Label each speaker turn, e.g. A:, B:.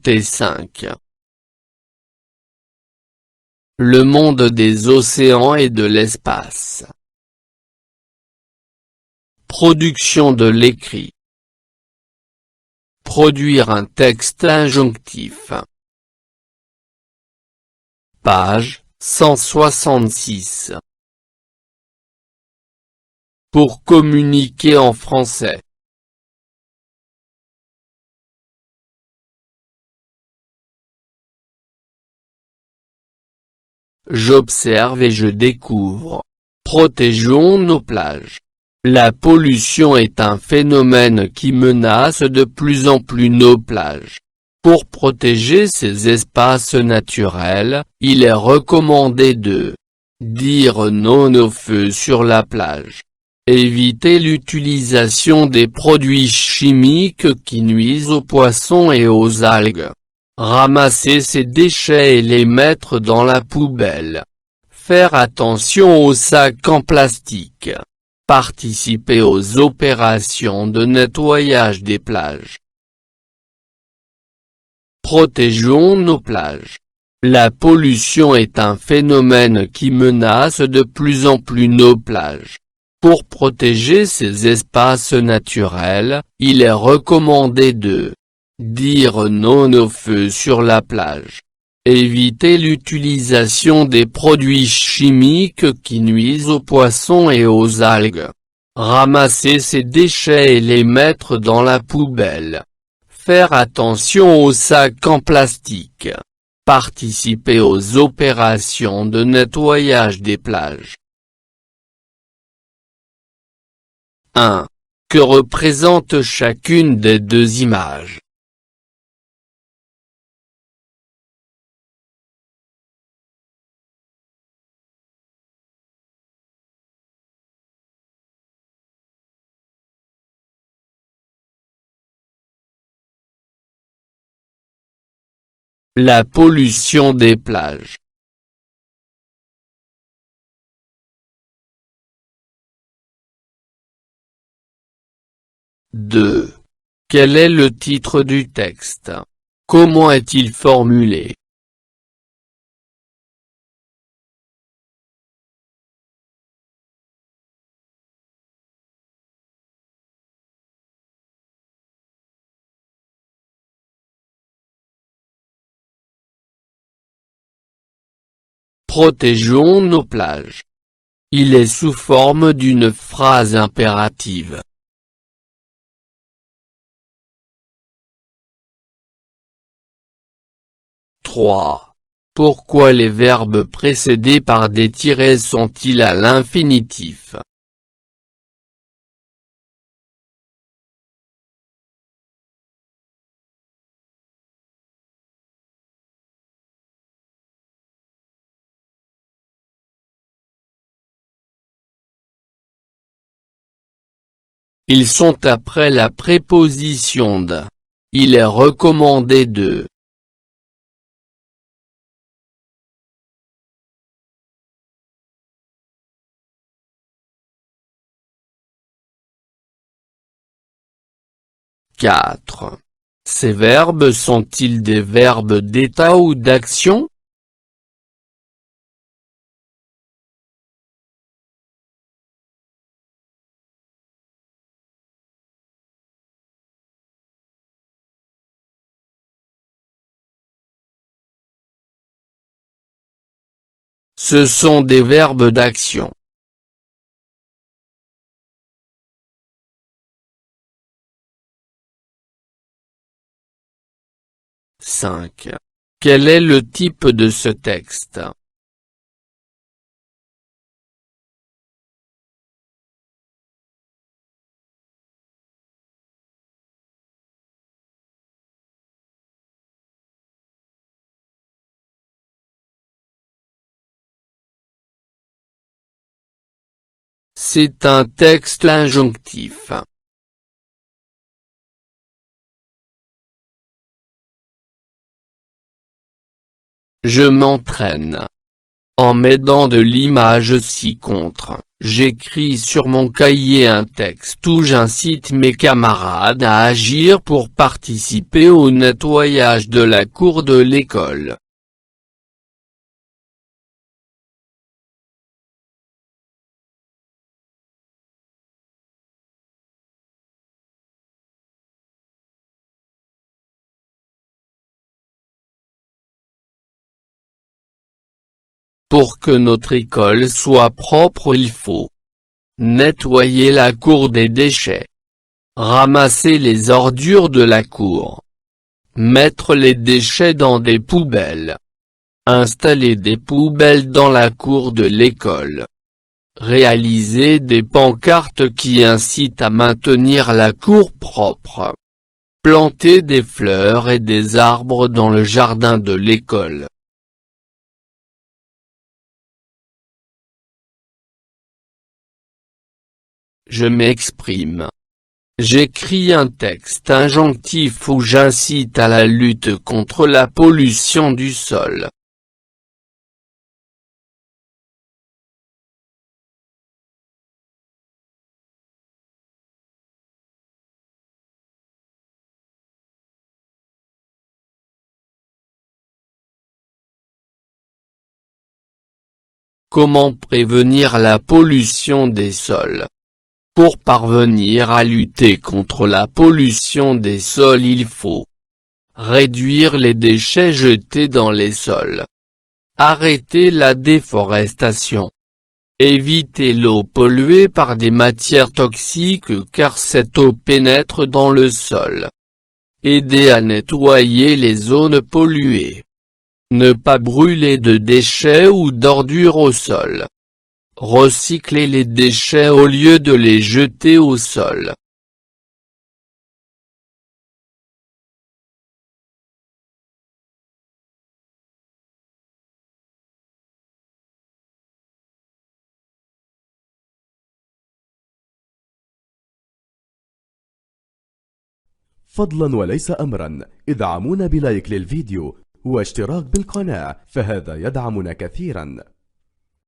A: Activité 5. Le monde des océans et de l'espace. Production de l'écrit. Produire un texte injonctif. Page 166. Pour communiquer en français. J'observe et je découvre. Protégeons nos plages. La pollution est un phénomène qui menace de plus en plus nos plages. Pour protéger ces espaces naturels, il est recommandé de dire non au feu sur la plage. Éviter l'utilisation des produits chimiques qui nuisent aux poissons et aux algues. Ramasser ces déchets et les mettre dans la poubelle. Faire attention aux sacs en plastique. Participer aux opérations de nettoyage des plages. Protégeons nos plages. La pollution est un phénomène qui menace de plus en plus nos plages. Pour protéger ces espaces naturels, il est recommandé de dire non au feu sur la plage. Éviter l'utilisation des produits chimiques qui nuisent aux poissons et aux algues. Ramasser ces déchets et les mettre dans la poubelle. Faire attention aux sacs en plastique. Participer aux opérations de nettoyage des plages. 1. Que représente chacune des deux images? La pollution des plages. « 2. Quel est le titre du texte? Comment est-il formulé? » 'Protégeons nos plages'. Il est sous forme d'une phrase impérative. « 3. Pourquoi les verbes précédés par des tirets sont-ils à l'infinitif? » 'Ils sont après la préposition de'. Il est recommandé de. « 4. Ces verbes sont-ils des verbes d'état ou d'action? » 'Ce sont des verbes d'action. 5. Quel est le type de ce texte? C'est un texte injonctif. Je m'entraîne. En m'aidant de l'image ci-contre, j'écris sur mon cahier un texte où j'incite mes camarades à agir pour participer au nettoyage de la cour de l'école. Pour que notre école soit propre, il faut nettoyer la cour des déchets, ramasser les ordures de la cour, mettre les déchets dans des poubelles, installer des poubelles dans la cour de l'école, réaliser des pancartes qui incitent à maintenir la cour propre, planter des fleurs et des arbres dans le jardin de l'école. Je m'exprime. J'écris un texte injonctif où j'incite à la lutte contre la pollution du sol. Comment prévenir la pollution des sols? Pour parvenir à lutter contre la pollution des sols, il faut réduire les déchets jetés dans les sols, arrêter la déforestation, éviter l'eau polluée par des matières toxiques car cette eau pénètre dans le sol, aider à nettoyer les zones polluées, ne pas brûler de déchets ou d'ordures au sol. Recycler les déchets au lieu de les jeter au sol.
B: فضلا وليس أمرا ادعمونا بلايك للفيديو واشتراك بالقناة، فهذا يدعمنا كثيرا.